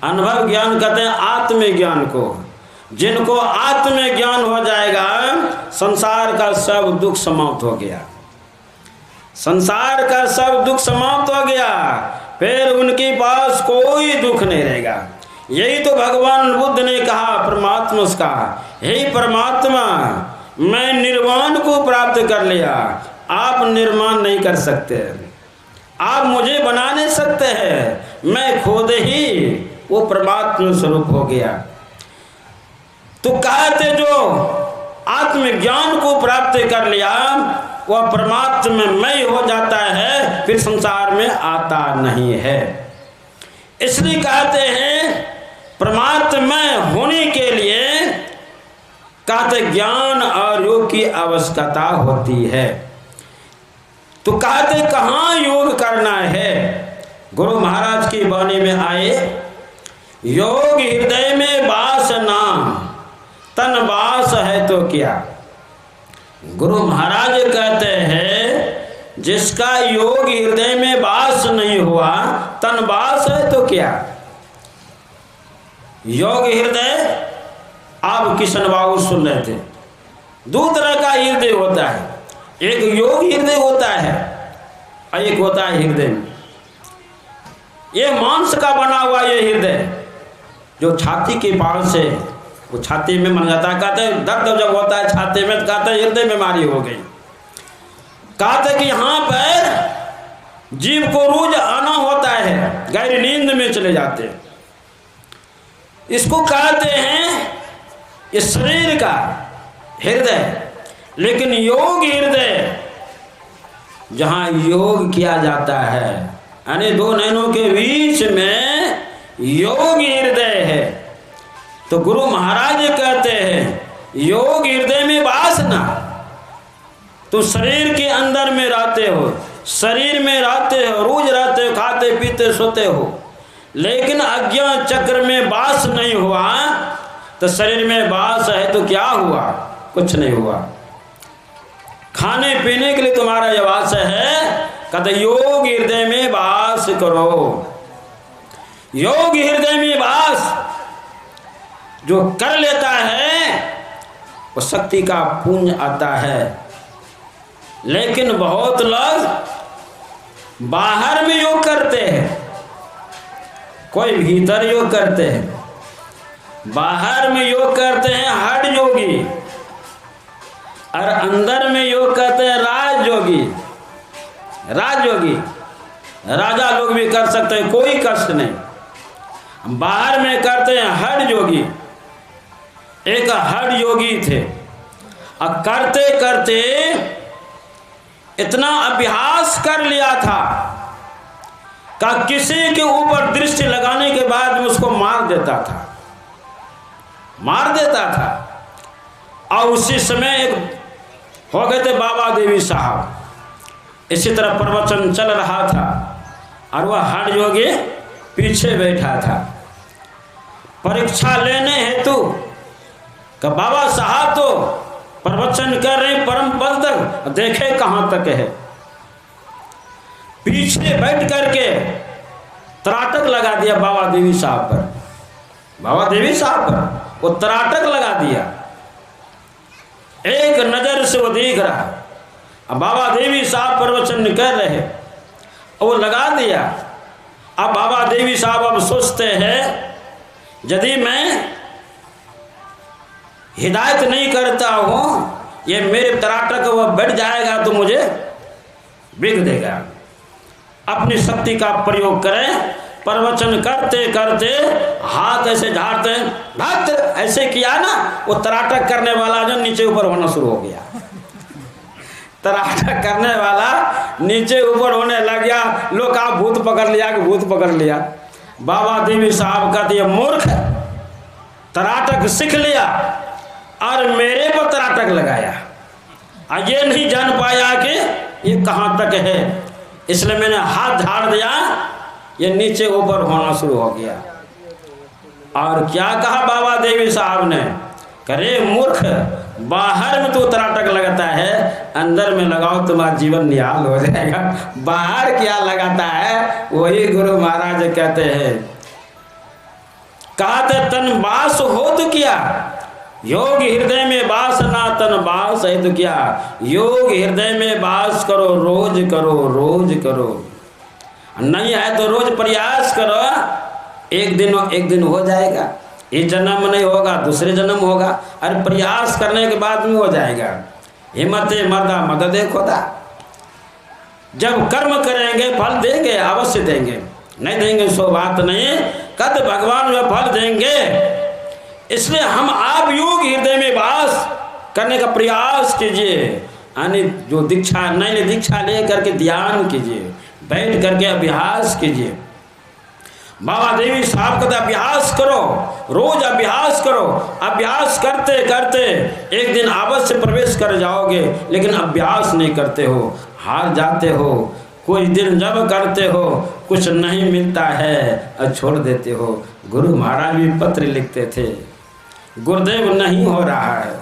अनुभव ज्ञान कहते हैं आत्मज्ञान को, जिनको आत्मज्ञान हो जाएगा संसार का सब दुख समाप्त हो गया, संसार का सब दुख समाप्त हो गया, फिर उनके पास कोई दुख नहीं रहेगा। यही तो भगवान बुद्ध ने कहा परमात्मा से कहा, हे परमात्मा मैं निर्वाण को प्राप्त कर लिया, आप निर्माण नहीं कर सकते, आप मुझे बना नहीं सकते हैं, मैं खुद ही वो परमात्मा स्वरूप हो गया। तो कहते जो आत्मज्ञान को प्राप्त कर लिया वह परमात्मा मय हो जाता है, फिर संसार में आता नहीं है। इसलिए कहते हैं परमात्मा होने के लिए कहते ज्ञान और योग की आवश्यकता होती है। तो कहते कहाँ योग करना है, गुरु महाराज की वाणी में आए, योग हृदय में वास नाम, तन वास है तो क्या। गुरु महाराज कहते हैं जिसका योग हृदय में वास नहीं हुआ, तन वास है तो क्या। योग हृदय आप किशन बाबू सुन रहे थे, 2 तरह का हृदय होता है, एक योग हृदय होता है और एक होता है हृदय में ये मांस का बना हुआ ये हृदय जो छाती के पास से वो छाती में बन जाता है। कहते हैं दर्द जब होता है छाती में तो कहते हैं हृदय बीमारी हो गई। कहते कि यहाँ पर जीव को रोज आना होता है, गहरी नींद में चले जाते हैं। इसको कहते हैं इस शरीर का हृदय। लेकिन योग हृदय, जहाँ योग किया जाता है, यानी दो नयनों के बीच में योग हृदय है। तो गुरु महाराज कहते हैं योग हृदय में वासना। तो शरीर के अंदर में रहते हो, शरीर में रहते हो, रोज रहते हो, खाते पीते सोते हो, लेकिन अज्ञान चक्र में वास नहीं हुआ। तो शरीर में वास है तो क्या हुआ? कुछ नहीं हुआ। खाने पीने के लिए तुम्हारा यह वास है, कहते योग हृदय में वास करो। योग हृदय में वास जो कर लेता है वो शक्ति का पुंज आता है। लेकिन बहुत लोग बाहर में योग करते हैं, कोई भीतर योग करते हैं, बाहर में योग करते हैं हठ योगी, और अंदर में योग करते हैं राजयोगी। राजयोगी राजा लोग भी कर सकते हैं, कोई कष्ट नहीं। बाहर में करते हैं हठ योगी। एक हठ योगी थे, और करते करते इतना अभ्यास कर लिया था कि किसी के ऊपर दृष्टि लगाने के बाद में उसको मार देता था, मार देता था। और उसी समय एक हो गए थे बाबा देवी साहब। इसी तरह प्रवचन चल रहा था और वह हठ योगी पीछे बैठा था। परीक्षा लेने हेतु कि बाबा साहब तो प्रवचन कर रहे परम पद तक, देखे कहां तक है। पीछे बैठ करके तराटक लगा दिया बाबा देवी साहब पर। बाबा देवी साहब पर वो तराटक लगा दिया। एक नजर से वो देख रहा, अब बाबा देवी साहब प्रवचन कर रहे, वो लगा दिया। अब बाबा देवी साहब अब सोचते हैं यदि मैं हिदायत नहीं करता हूं, ये मेरे तराटक वह बैठ जाएगा तो मुझे बिग देगा। अपनी शक्ति का प्रयोग करें। प्रवचन करते करते हाथ ऐसे झाड़ते भागते ऐसे किया ना, वो तराटक करने वाला जो नीचे ऊपर होना शुरू हो गया। तराटक करने वाला नीचे ऊपर होने लग गया। लोग कहा भूत पकड़ लिया कि भूत पकड़ लिया। बाबा देवी साहब कहते ये मूर्ख, तराटक सीख लिया और मेरे पर तराटक लगाया, और ये नहीं जान पाया कि ये कहाँ तक है, इसलिए मैंने हाथ झाड़ दिया, ये नीचे ऊपर होना शुरू हो गया। और क्या कहा बाबा देवी साहब ने, करे मूर्ख, बाहर में तो तराटक लगाता है, अंदर में लगाओ तुम्हारा जीवन निहाल हो जाएगा। बाहर क्या लगाता है वही गुरु महाराज कहते हैं। कहते तन बास हो तो क्या, योग हृदय में बास ना तन बास है तो क्या। योग हृदय में बास करो, रोज करो, रोज करो। नहीं है तो रोज प्रयास करो, एक दिन हो जाएगा। इस जन्म नहीं होगा दूसरे जन्म होगा, और प्रयास करने के बाद में हो जाएगा। हिम्मत मर्दा मदद खुदा। जब कर्म करेंगे फल देंगे, अवश्य देंगे, नहीं देंगे सो बात नहीं, कद भगवान में फल देंगे। इसलिए हम आप योग हृदय में वास करने का प्रयास कीजिए। यानी जो दीक्षा नहीं, दीक्षा ले करके ध्यान कीजिए, बैठ करके अभ्यास कीजिए। बाबा देवी साहब कहते अभ्यास करो, रोज अभ्यास करो। अभ्यास करते करते एक दिन अवश्य प्रवेश कर जाओगे, लेकिन अभ्यास नहीं करते हो, हार जाते हो। कोई दिन जब करते हो कुछ नहीं मिलता है और छोड़ देते हो। गुरु महाराज भी पत्र लिखते थे, गुरुदेव नहीं हो रहा है।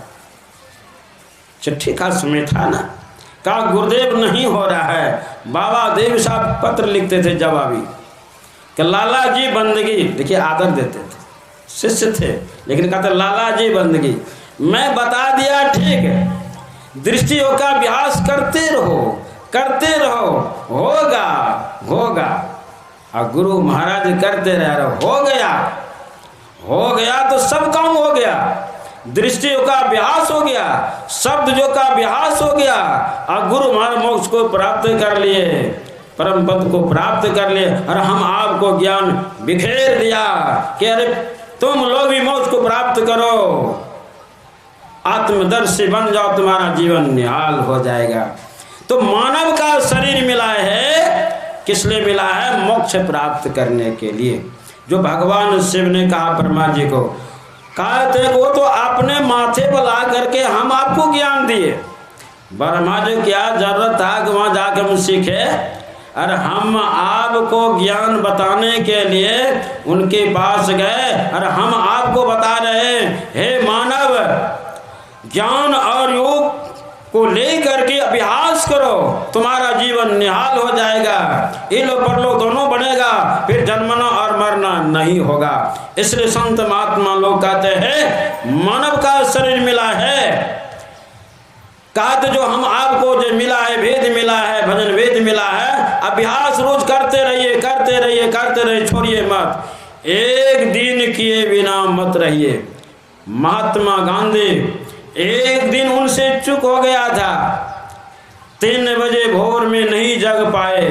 चिट्ठी का समय था ना, कहा गुरुदेव नहीं हो रहा है। बाबा देव साहब पत्र लिखते थे जवाबी कि लाला जी बंदगी, देखिए आदर देते थे, शिष्य थे, लेकिन कहते लाला जी बंदगी। मैं बता दिया ठीक है, दृष्टियों का अभ्यास करते रहो, करते रहो, होगा होगा। और गुरु महाराज करते रह रहे, हो गया तो सब काम हो गया। दृष्टियों का अभ्यास हो गया, शब्दों का अभ्यास हो गया, और गुरु महाराज मोक्ष को प्राप्त कर लिए, परम पद को प्राप्त कर लिए। और हम आपको ज्ञान बिखेर दिया कि अरे तुम लोग भी मौज को प्राप्त करो, आत्मदर्शी बन जाओ, तुम्हारा जीवन निहाल हो जाएगा। तो मानव का शरीर मिला है, किस लिए मिला है? मोक्ष प्राप्त करने के लिए। जो भगवान शिव ने कहा ब्रह्मा जी को, कहा थे वो तो आपने माथे पर ला करके हम आपको ज्ञान दिए। ब्रह्मा जी क्या जरूरत था कि वहाँ जाकर हम सीखे? अरे हम आपको ज्ञान बताने के लिए उनके पास गए। अरे हम आपको बता रहे हैं, हे मानव, ज्ञान और योग को लेकर के अभ्यास करो, तुम्हारा जीवन निहाल हो जाएगा, इलो परलो दोनों बनेगा, फिर जन्मना और मरना नहीं होगा। इसलिए संत महात्मा लोग कहते हैं मानव का शरीर मिला है, कहते जो हम आपको जो मिला है, वेद मिला है, भजन वेद मिला है, अभ्यास रोज करते रहिए, करते रहिए, करते रहिए, छोड़िए मत, एक दिन किए बिना मत रहिए। महात्मा गांधी एक दिन उनसे चूक हो गया था, 3 बजे भोर में नहीं जग पाए,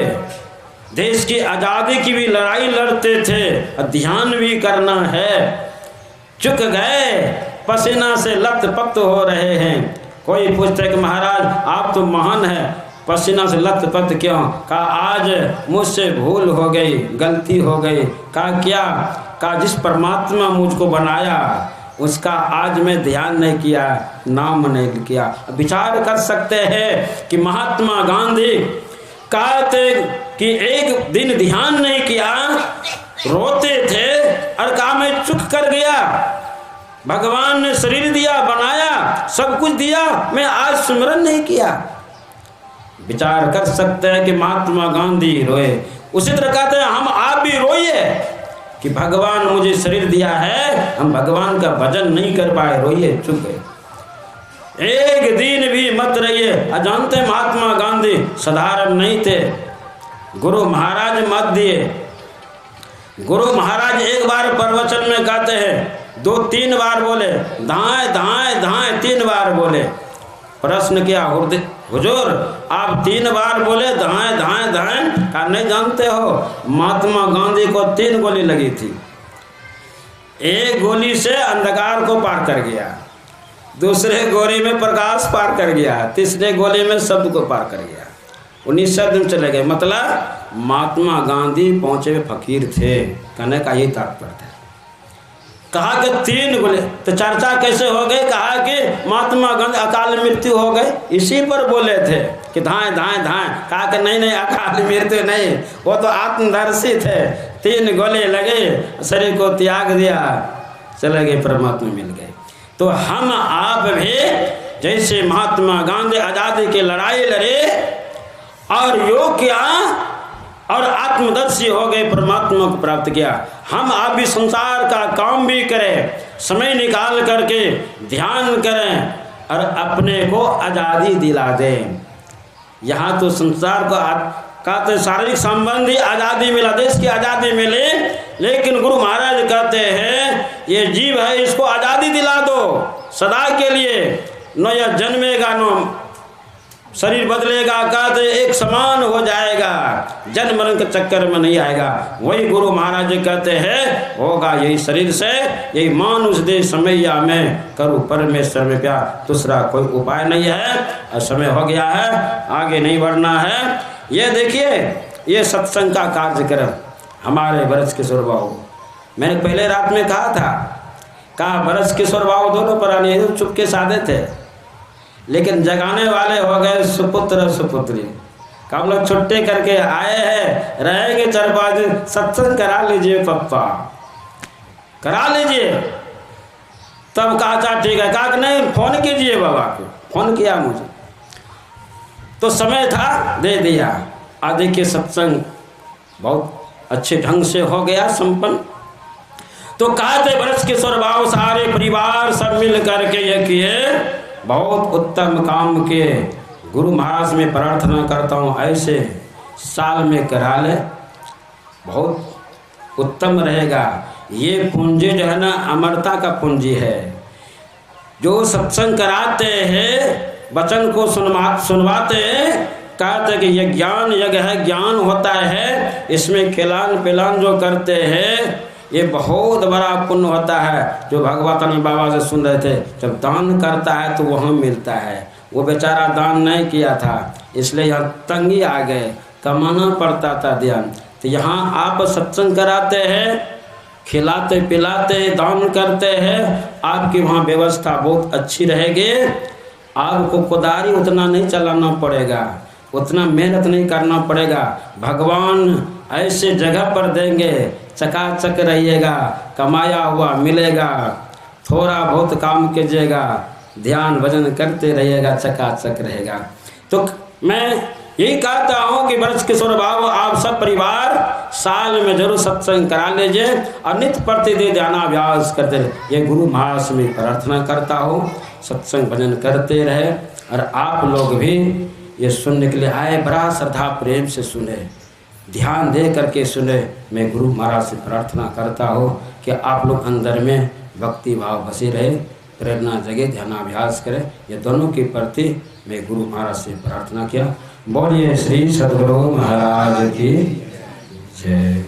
देश की आज़ादी की भी लड़ाई लड़ते थे, ध्यान भी करना है, चूक गए, पसीना से लथपथ हो रहे हैं। कोई पूछते कि महाराज आप तो महान है, पसीना से लथपथ क्यों? कहा आज मुझसे भूल हो गई, गलती हो गई। कहा क्या? कहा जिस परमात्मा मुझको बनाया उसका आज मैं ध्यान नहीं किया, नाम नहीं किया। विचार कर सकते हैं कि महात्मा गांधी कहते कि एक दिन ध्यान नहीं किया, रोते थे और कहा मैं चूक कर गया, भगवान ने शरीर दिया, बनाया, सब कुछ दिया, मैं आज स्मरण नहीं किया। विचार कर सकते हैं कि महात्मा गांधी रोए। उसी तरह कहते हैं हम आप भी रोइए कि भगवान मुझे शरीर दिया है, हम भगवान का भजन नहीं कर पाए, रोइए, चुप गए। एक दिन भी मत रहिए। जानते महात्मा गांधी साधारण नहीं थे, गुरु महाराज मत दिए। गुरु महाराज एक बार प्रवचन में कहते हैं, 2-3 बार बोले धाएं धाएं धाएं, 3 बार बोले। प्रश्न किया हुजूर आप 3 बार बोले धाएं धाएं धाएं, कहा नहीं जानते हो महात्मा गांधी को 3 गोली लगी थी। एक गोली से अंधकार को पार कर गया, दूसरे गोली में प्रकाश पार कर गया, तीसरे गोली में शब्द को पार कर गया, 19 शब्द चले गए। मतलब महात्मा गांधी पहुंचे हुए फकीर थे, कहने का यही तात्पर्य था। कहा कि 3 गोले, तो चर्चा कैसे हो गई? कहा कि महात्मा गांधी अकाल मृत्यु हो गए, इसी पर बोले थे कि धाएं धाएं धाएं। कहा कि नहीं अकाल मृत्यु नहीं, वो तो आत्मदर्शी थे, 3 गोले लगे, शरीर को त्याग दिया, चले गए, परमात्मा मिल गए। तो हम आप भी जैसे महात्मा गांधी आज़ादी की लड़ाई लड़े और योग किया और आत्मदर्शी हो गए, परमात्मा को प्राप्त किया, हम आप भी संसार का काम भी करें, समय निकाल करके ध्यान करें और अपने को आज़ादी दिला दें। यहाँ तो संसार को कहते शारीरिक संबंधी आज़ादी मिला, देश की आज़ादी मिले, लेकिन गुरु महाराज कहते हैं ये जीव है, इसको आज़ादी दिला दो सदा के लिए, न यह जन्मेगा न शरीर बदलेगा, कहते एक समान हो जाएगा, जन्म मरण के चक्कर में नहीं आएगा। वही गुरु महाराज कहते हैं होगा यही शरीर से, यही मानुष दे समैया में करूँ परमेश्वर में प्यार, दूसरा कोई उपाय नहीं है। और समय हो गया है, आगे नहीं बढ़ना है। ये देखिए ये सत्संग का कार्यक्रम हमारे ब्रज किशोर बाबू, मैंने पहले रात में कहा था, कहा ब्रज किशोर बाबू दोनों प्राणी चुपके साधे थे, लेकिन जगाने वाले हो गए सुपुत्र सुपुत्री। हम लोग छुट्टी करके आए हैं, रहेंगे 4-5 दिन, सत्संग करा लीजिए पप्पा, करा लीजिए। तब कहा था ठीक है, कहा नहीं फोन कीजिए बाबा को, फोन किया मुझे, तो समय था दे दिया। आदि के सत्संग बहुत अच्छे ढंग से हो गया संपन्न। तो कहते ब्रज किशोर बाबू सारे परिवार सब मिल करके ये किए, बहुत उत्तम काम किए। गुरु महाराज में प्रार्थना करता हूँ ऐसे साल में करा ले, बहुत उत्तम रहेगा। ये पूंजी जो है ना अमरता का पूंजी है। जो सत्संग कराते हैं, वचन को सुनवाते हैं, कहते कि ये ज्ञान यज्ञ है, ज्ञान होता है, इसमें खिलान पिलान जो करते हैं ये बहुत बड़ा पुण्य होता है। जो भगवतानंद बाबा से सुन रहे थे, जब दान करता है तो वहाँ मिलता है। वो बेचारा दान नहीं किया था, इसलिए यहाँ तंगी आ गए, कमाना पड़ता था ध्यान। तो यहाँ आप सत्संग कराते हैं, खिलाते पिलाते दान करते हैं, आपकी वहाँ व्यवस्था बहुत अच्छी रहेगी। आपको कुदारी उतना नहीं चलाना पड़ेगा, उतना मेहनत नहीं करना पड़ेगा। भगवान ऐसे जगह पर देंगे, चकाचक रहिएगा, कमाया हुआ मिलेगा, थोड़ा बहुत काम कीजिएगा, ध्यान भजन करते रहिएगा, चकाचक रहेगा। तो मैं यही कहता हूँ कि ब्रज किशोर बाबू आप सब परिवार साल में जरूर सत्संग करा लीजिए और नित्य प्रतिदिन ध्यानाभ्यास करते रहे। ये गुरु महाराज से मैं प्रार्थना करता हूँ, सत्संग भजन करते रहे और आप लोग भी ये सुनने के लिए आए, बड़ा श्रद्धा प्रेम से सुने, ध्यान दे करके सुने। मैं गुरु महाराज से प्रार्थना करता हूँ कि आप लोग अंदर में भक्ति भाव बसे रहे, प्रेरणा जगे, ध्यानाभ्यास करें। ये दोनों के प्रति मैं गुरु महाराज से प्रार्थना किया। बोलिए श्री सद्गुरु महाराज की जय।